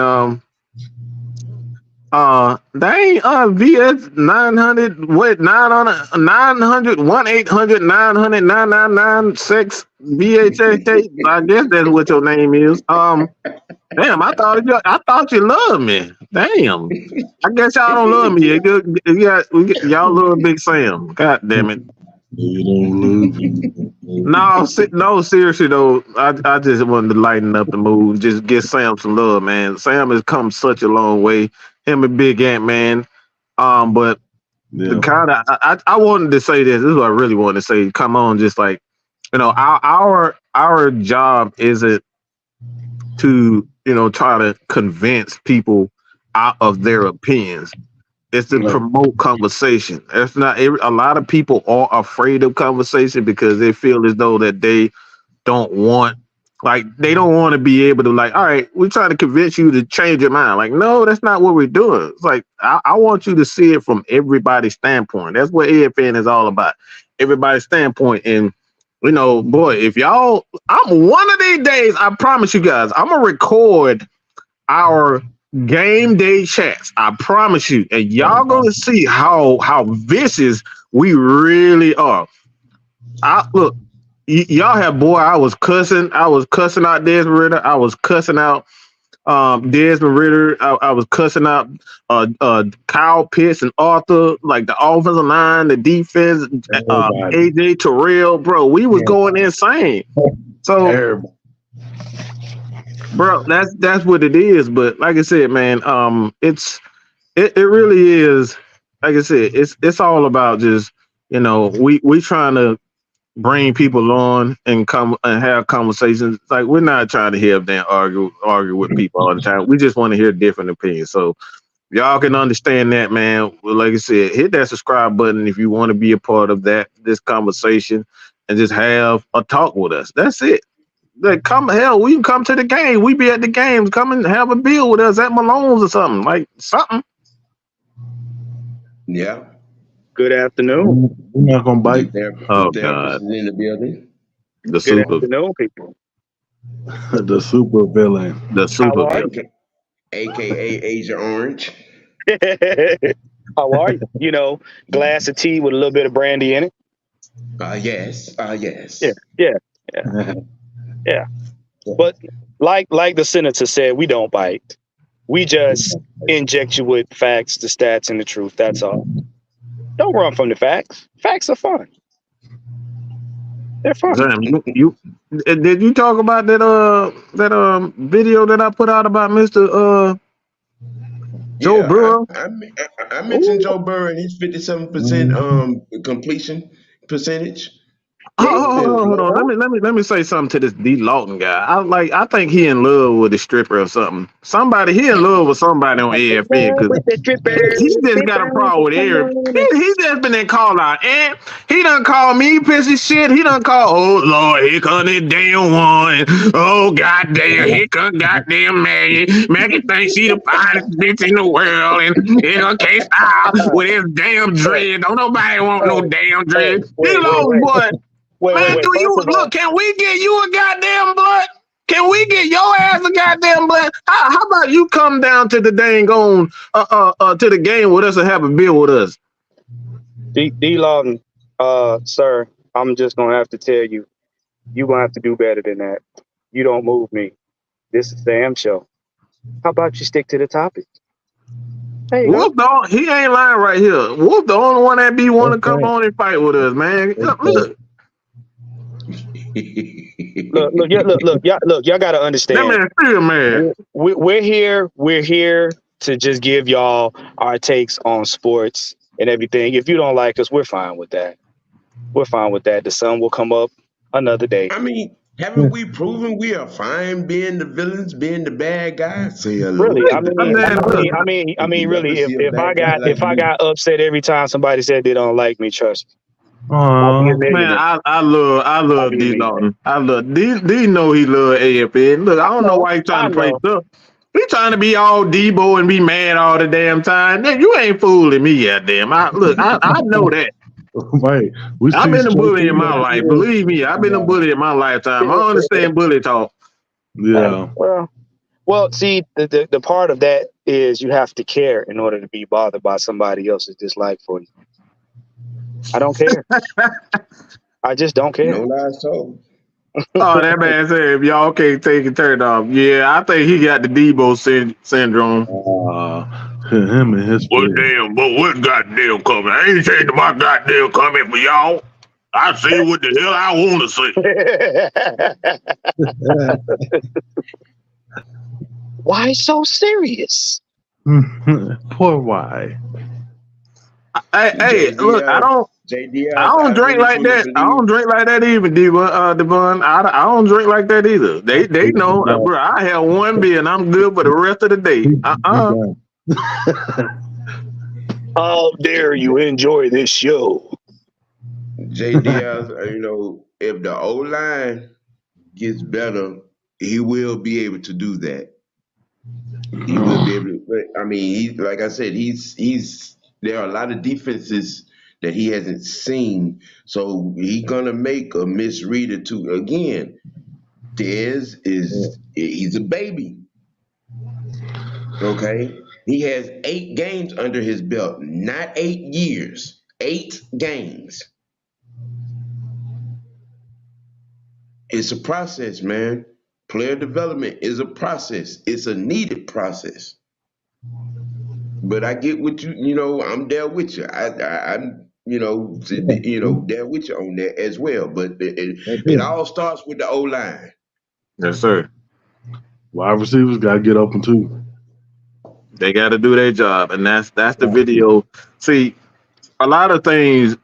they ain't VS 900 what 900 1-800 900 9996 VHHK. I guess that's what your name is. Damn, I thought you loved me. Damn, I guess y'all don't love me. Y'all love Big Sam. God damn it. You don't love me. No, seriously though, I just wanted to lighten up the mood. Just get Sam some love, man. Sam has come such a long way. Him and Big Ant, man. But Yeah. kind of, I wanted to say this. This is what I really wanted to say. Come on, just like our job isn't to try to convince people out of their opinions. It's to promote conversation. It's not a lot of people are afraid of conversation because they feel as though that they don't want to be able to all right, we're trying to convince you to change your mind. Like, no, that's not what we're doing. It's like I want you to see it from everybody's standpoint. That's what AFN is all about. Everybody's standpoint. And boy, if y'all, I'm one of these days, I promise you guys, I'm gonna record our game day chats. I promise you, and y'all gonna see how vicious we really are. Look, y'all have I was cussing out Desmond Ritter. I was cussing out Desmond Ritter. I was cussing out Kyle Pitts and Arthur, like the offensive line, the defense, AJ Terrell, bro. We was going insane. So bro. That's what it is. But like I said, man, it really is. Like I said, it's all about just we trying to bring people on and come and have conversations. Like we're not trying to hear them argue with people all the time. We just want to hear different opinions. So y'all can understand that, man. Well, like I said, hit that subscribe button if you want to be a part of this conversation and just have a talk with us. That's it. Like, hell, we can come to the game. We be at the games. Come and have a beer with us at Malone's or something. Like something. Yeah. Good afternoon. We're not gonna The bite. Oh therapist God. is in the building. The Good super afternoon, people. The super villain. the How super are villain. you? AKA Asia Orange. How are you? You know, glass of tea with a little bit of brandy in it. Yes. Yeah, Yes. yeah, yeah, yeah. But like the senator said, we don't bite. We just inject you with facts, the stats, and the truth. That's all. Don't run from the facts. Facts are fun. They're fun. Damn, you did you talk about that video that I put out about Mr. Joe Yeah, Burrow? I mentioned Ooh, Joe Burrow and his 57% Mhm. completion percentage. yeah. Hold on. Let me say something to this D Lawton guy. I think he in love with a stripper or something. He in love with somebody on AFN Down because with the he strippers, just sit got a down, problem with come Eric. on. He just been in call out. And he done called me piece of shit. He done called, oh Lord, here come this damn one. Oh goddamn, here come goddamn Maggie. Maggie thinks she the finest bitch in the world and in her case style with his damn Hey, dread. Don't nobody want no hey, damn hey, dread. He wait, wait, lost, wait, boy. Man, wait. do First you of look? all, Can we get you a goddamn blunt? Can we get your ass a goddamn blunt? How about you come down to the dang on to the game with us and have a beer with us? D Lawton, sir, I'm just gonna have to tell you, you're gonna have to do better than that. You don't move me. This is Sam show. How about you stick to the topic? There you go. Wolf dog, he ain't lying right here. Wolf the only one that be want That's to come right. on and fight with us, man. That's right. Look, Look, y'all gotta that understand. man still mad. We're here. We're here to just give y'all our takes on sports and everything. If you don't like us, we're fine with that. We're fine with that. The sun will come up another day. I mean, haven't we proven we are fine being the villains, being the bad guys? Say hello Really, to the bad Man, look, guy. Would you rather really, see a bad guy like if I me? got upset every time somebody said they don't like me, trust me, I'll be a Aw. man, millionaire. I I'll love be a D millionaire. Lawton. I love D know he love AFN. Look, I don't know why he I trying to play know. tough. He trying to be all Debo and be mad all the damn time. Man, you ain't fooling me, goddamn. I know that. Right. We I've see been a straight bully in through my that. life. Believe me, I've been a bully in my lifetime. I understand bully talk. Yeah. Well, see, the part of that is you have to care in order to be bothered by somebody else's dislike for you. I don't care. I just don't care. No lies told. Oh, that man said if y'all can't take it turned off. Yeah, I think he got the Debo syndrome. Him and his What feelings. damn, but what goddamn coming? I ain't changing my goddamn comment for y'all. I say what the hell I want to say. Why so serious? Poor why. Hey, look, JDF, I JDF, don't I drink really like truly that. I believe. don't drink like that either, Devon. I don't drink like that either. They know, bro. I have one beer and I'm good for the rest of the day. He done. How dare you enjoy this show? JDF, if the O line gets better, he will be able to do that. He will be able to. But I mean, like I said, he's. There are a lot of defenses that he hasn't seen, so he gonna make a misread or two. Again, he's a baby. Okay, he has 8 games under his belt, not 8 years. 8 games. It's a process, man. Player development is a process. It's a needed process. But I get what I'm there with you. I'm there with you on that as well. But it Right it there. all starts with the O line. Yes, sir. Wide receivers got to get open too. They got to do their job, and that's the video. See, a lot of things,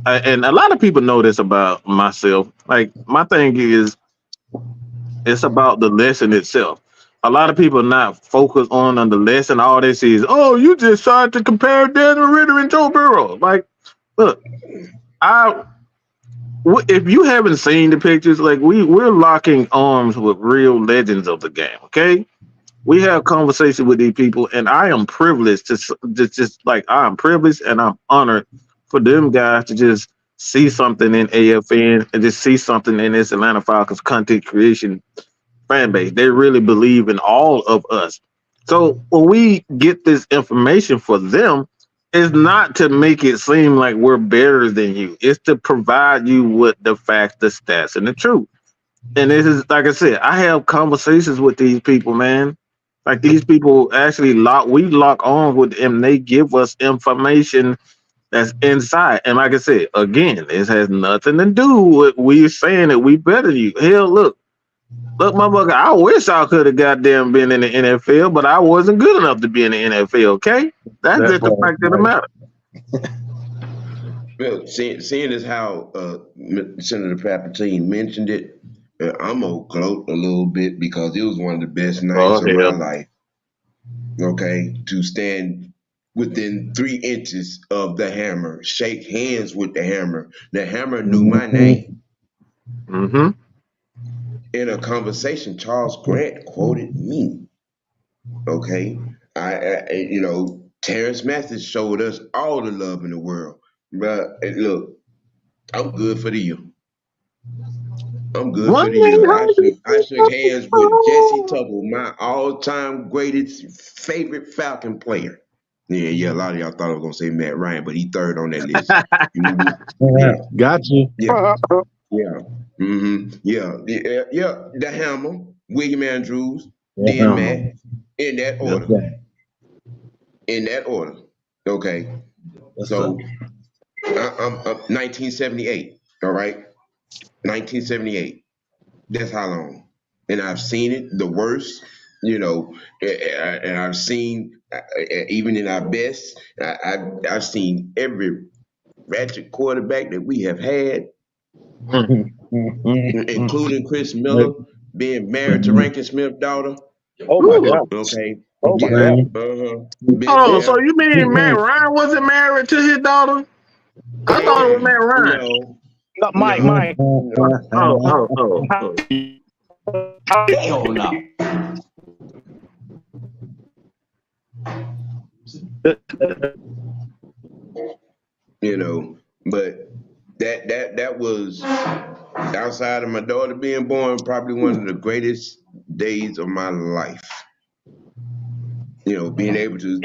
and a lot of people know this about myself. Like my thing is, it's about the lesson itself. A lot of people not focused on the lesson. All they see is, oh, you just tried to compare Daniel Ritter and Joe Burrow. Like, look, if you haven't seen the pictures, like we're locking arms with real legends of the game. Okay, we have conversations with these people, and I am privileged to just like I'm privileged and I'm honored for them guys to just see something in AFN and just see something in this Atlanta Falcons content creation fan base. They really believe in all of us. So when we get this information for them, it's not to make it seem like we're better than you. It's to provide you with the facts, the stats, and the truth. And this is like I said, I have conversations with these people, man. Like these people actually we lock on with them. They give us information that's inside. And like I said, again, this has nothing to do with we saying that we better than you. Hell, look, motherfucker, I wish I could have goddamn been in the NFL, but I wasn't good enough to be in the NFL, okay? That's just the fact of the matter. Well, seeing as how Senator Palpatine mentioned it, I'm gonna gloat a little bit because it was one of the best nights of my life. Okay, to stand within 3 inches of the hammer, shake hands with the hammer. The hammer knew my name. Mm-hmm. In a conversation, Charles Grant quoted me. Okay, Terrence Mathis showed us all the love in the world. But look, I'm good for the year. I'm good for the year. I shook hands with Jesse Tuggle, my all-time greatest favorite Falcon player. Yeah, a lot of y'all thought I was gonna say Matt Ryan, but he third on that list. You know what I mean? Got you. Yeah. Mm-hmm. Yeah. The Hammer, William Andrews, then Matt, in that order. In that order. Okay. So I'm 1978. All right. 1978. That's how long. And I've seen it, the worst, and I've seen, even in our best, I've seen every ratchet quarterback that we have had, including Chris Miller being married to Rankin Smith's daughter. Oh my God. Okay. Oh my God. Oh, so you mean Matt Ryan wasn't married to his daughter? I thought it was Matt Ryan. No, Mike. Oh. Hell no. But that was, outside of my daughter being born, probably one of the greatest days of my life. Being able to,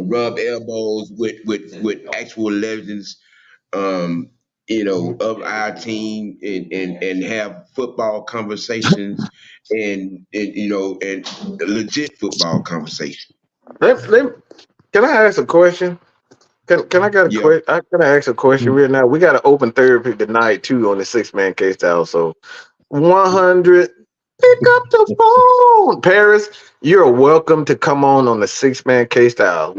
rub elbows with actual legends, of our team and have football conversations and legit football conversation. Can I ask a question? Can I get a question? I gotta ask a question right now. We got an open therapy tonight too on the 6-man case style. So 100. Pick up the phone, Paris. You're welcome to come on the 6-man case style.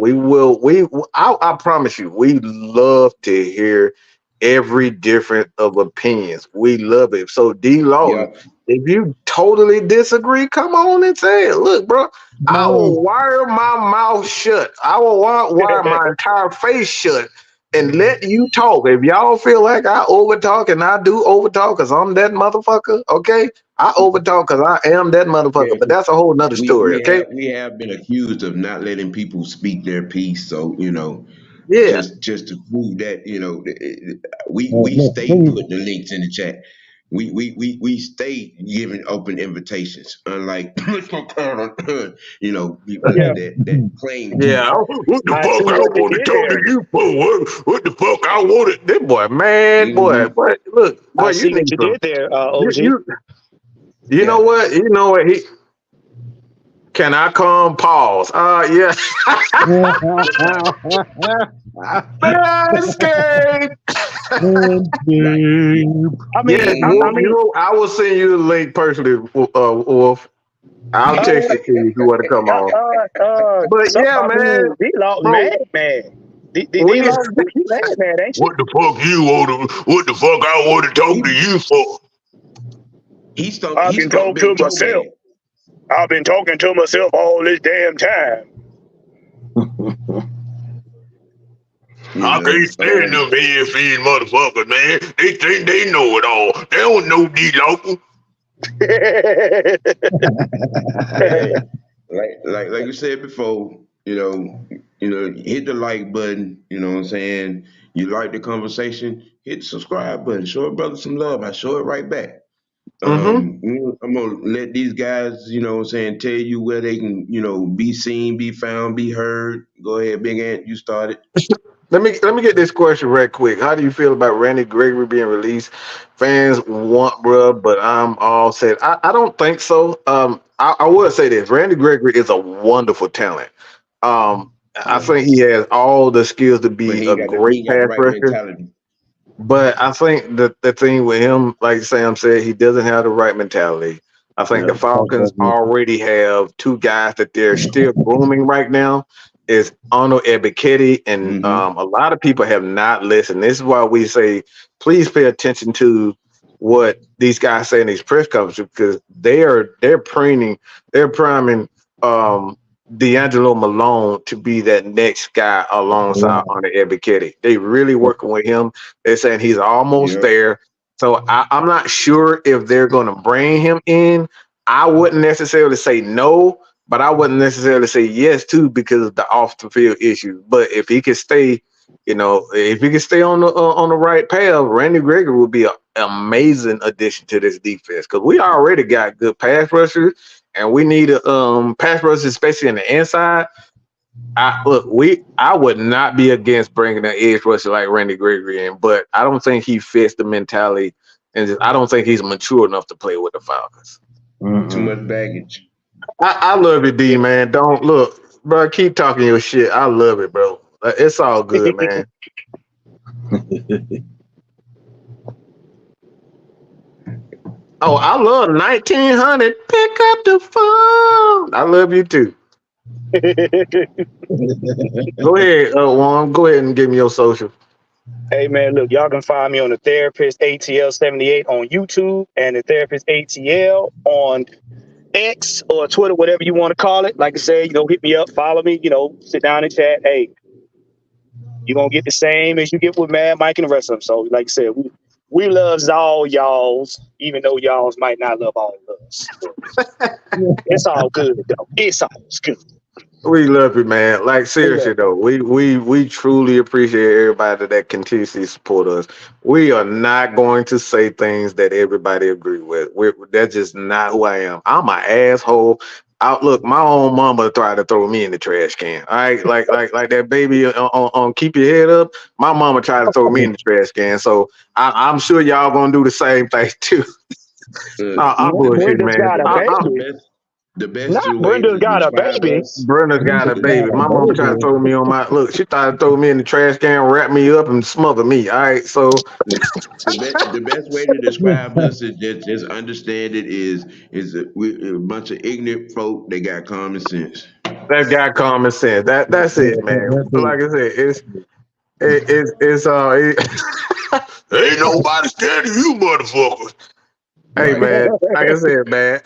I promise you, we love to hear every different of opinions. We love it. So D Law, if you totally disagree, come on and say it. Look, bro, I will wire my mouth shut. I will wire my entire face shut and let you talk. If y'all feel like I overtalk, and I do overtalk because I'm that motherfucker, okay? I overtalk because I am that motherfucker, but that's a whole nother story, okay? We have been accused of not letting people speak their piece, so just to prove that, we stay putting the links in the chat. We stay giving open invitations, unlike people that claim. Yeah, what the fuck I want to talk to you for? What the fuck I wanted? This boy, man, boy. Look, boy, you need to did there, OG. You know what? Can I come? Pause. Yeah. Manscaped. I mean, Yes, I Wolf. mean, I will send you the link personally, Wolf. I'll uh, text it to you if you want to come on. But so yeah, I man, mean, D-Law bro, mad, man. we D-Law, you mad, ain't you? what the fuck you want to? What the fuck I want to talk to He you for? I've he been stumped talking to Big Joe myself. bad. I've been talking to myself all this damn time. You I can't know, stand them head feed motherfuckers, man. They think they know it all. They don't know these local. hey, like you said before, hit the like button. You know what I'm saying? You like the conversation, hit the subscribe button. Show a brother some love. I show it right back. Mm-hmm. I'm gonna let these guys, you know what I'm saying, tell you where they can, be seen, be found, be heard. Go ahead, Big Ant, you started. Let me get this question right quick. How do you feel about Randy Gregory being released? Fans want bruh, but I'm all set. I don't think so. I would say this: Randy Gregory is a wonderful talent. I Yeah. think he has all the skills to But be he a ain't got the he great ain't got the pass right rusher. mentality. But I think the thing with him, like Sam said, he doesn't have the right mentality. I think the Falcons already have two guys that they're still grooming right now. Is Arnold Ebiketie, and Mm-hmm. a lot of people have not listened. This is why we say, please pay attention to what these guys say in these press conferences because they're priming D'Angelo Malone to be that next guy alongside Arnold Ebiketie. They really working with him. They're saying he's almost Yep. there. So I'm not sure if they're going to bring him in. I wouldn't necessarily say no, but I wouldn't necessarily say yes too because of the off the field issue. But if he could stay, if he could stay on the right path, Randy Gregory would be an amazing addition to this defense because we already got good pass rushers and we need a pass rushers, especially in the inside. I would not be against bringing an edge rusher like Randy Gregory in, but I don't think he fits the mentality, and I don't think he's mature enough to play with the Falcons. Too much baggage. I love it, D man. Don't look, bro. Keep talking your shit. I love it, bro. It's all good, man. Oh, I love 1900. Pick up the phone. I love you too. Go ahead, Juan. Go ahead and give me your social. Hey man, look, y'all can find me on the Therapist ATL 78 on YouTube and the Therapist ATL on X or Twitter, whatever you want to call it. Like I said, hit me up, follow me, sit down and chat. Hey, you're gonna get the same as you get with Mad Mike and the rest of them. So, like I said, we loves all y'all's, even though y'all's might not love all of us. It's all good though. It's all good. We love you, man. Like seriously though, we truly appreciate everybody that continuously support us. We are not going to say things that everybody agree with. That's just not who I am. I'm an asshole. Look, my own mama tried to throw me in the trash can. All right, like that baby on Keep Your Head Up. My mama tried to throw me in the trash can. So I'm sure y'all gonna do the same thing too. I'm bullshit, Brenda's man. got a baby. The best Not way Brenda's to got a describe baby. us. Brenda's got a baby. My mama tried to throw me on my look. She tried to throw me in the trash can, wrap me up, and smother me. All right, so The best way to describe us is just understand it is a bunch of ignorant folk. They got common sense. that guy common sense. That's it, man. Like I said, ain't nobody scared of you, motherfuckers. Hey, Right. man. Like I said, man.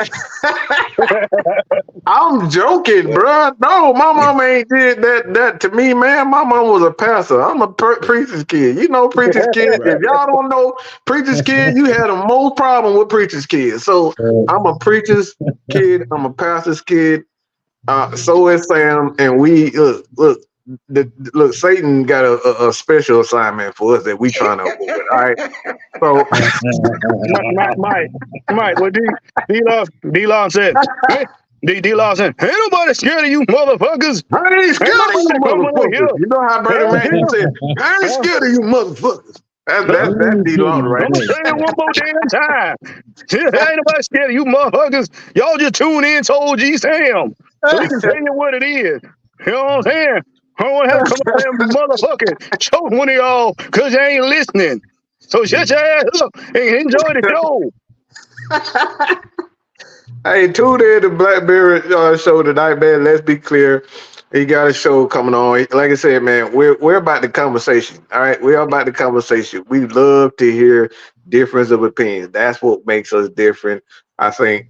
I'm joking, bro. No, my mama ain't did that to me, man. My mama was a pastor. I'm a preacher's kid. You know, preacher's kid. Right. If y'all don't know preacher's kid, you had the most problem with preacher's kid. So I'm a preacher's kid. I'm a pastor's kid. So is Sam, and we look. Satan got a special assignment for us that we trying to avoid. All right, so Mike, what D-Law said, hey, D-Law said, ain't nobody scared of you motherfuckers. I ain't scared of you Nobody come over here. motherfuckers. You know how Bernie Mac said, I ain't scared of you motherfuckers. That's D-Law, right? I'm gonna say it one more damn time. Ain't nobody scared of you motherfuckers. Y'all just tune in to OG Sam. so we can tell you what it is. You know what I'm saying? I don't want to have to come up there and motherfucking choke one of y'all because you ain't listening. So shut your ass up and enjoy the show. Hey, tune in to Blackberry show tonight, man. Let's be clear. He got a show coming on. Like I said, man, we're about the conversation. All right, we're about the conversation. We love to hear difference of opinions. That's what makes us different. I think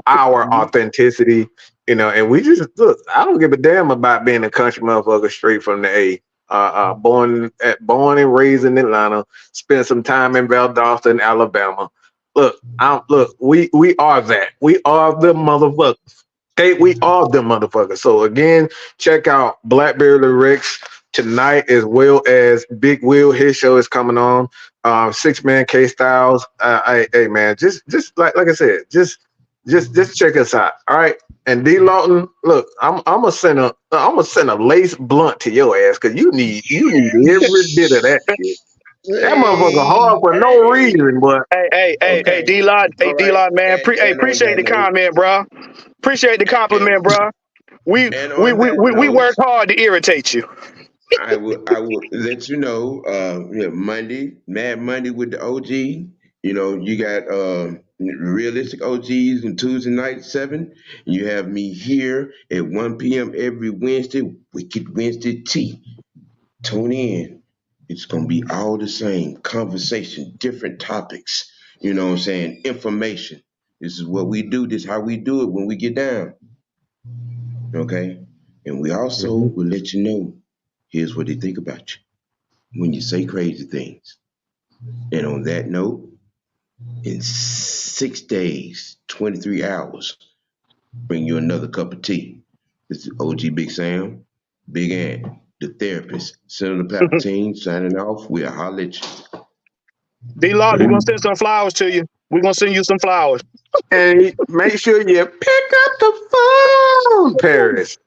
our authenticity. And we just look. I don't give a damn about being a country motherfucker straight from the A. Born and raised in Atlanta. Spent some time in Valdosta, Alabama. Look, we are that. We are the motherfuckers. Okay, we are the motherfuckers. So again, check out Blackberry Lyrics tonight as well as Big Will. His show is coming on. 6-Man K Styles. Hey man, just like I said, just check us out. All right. And D Lawton, look, I'm gonna send a lace blunt to your ass because you need every bit of that shit. That motherfucker hard for no reason, but Hey, D-Lot, All right. man. And on Appreciate that the note, comment, bro. Appreciate the and, compliment, bro. We and we on we that we, we note, work hard to irritate you. I will let you know. Monday, Mad Monday with the OG. You got realistic OGs and Tuesday night 7. You have me here at 1 p.m. every Wednesday. Wicked Wednesday tea. Tune in. It's gonna be all the same conversation, different topics. You know what I'm saying? Information. This is what we do. This is how we do it when we get down. Okay. And we also will let you know. Here's what they think about you when you say crazy things. And on that note, in 6 days, 23 hours, bring you another cup of tea. This is OG Big Sam, Big Ant, the therapist, Senator Palpatine signing off. We'll holler at you. D-Lot, we're gonna send some flowers to you. We're gonna send you some flowers. and make sure you pick up the phone, Paris.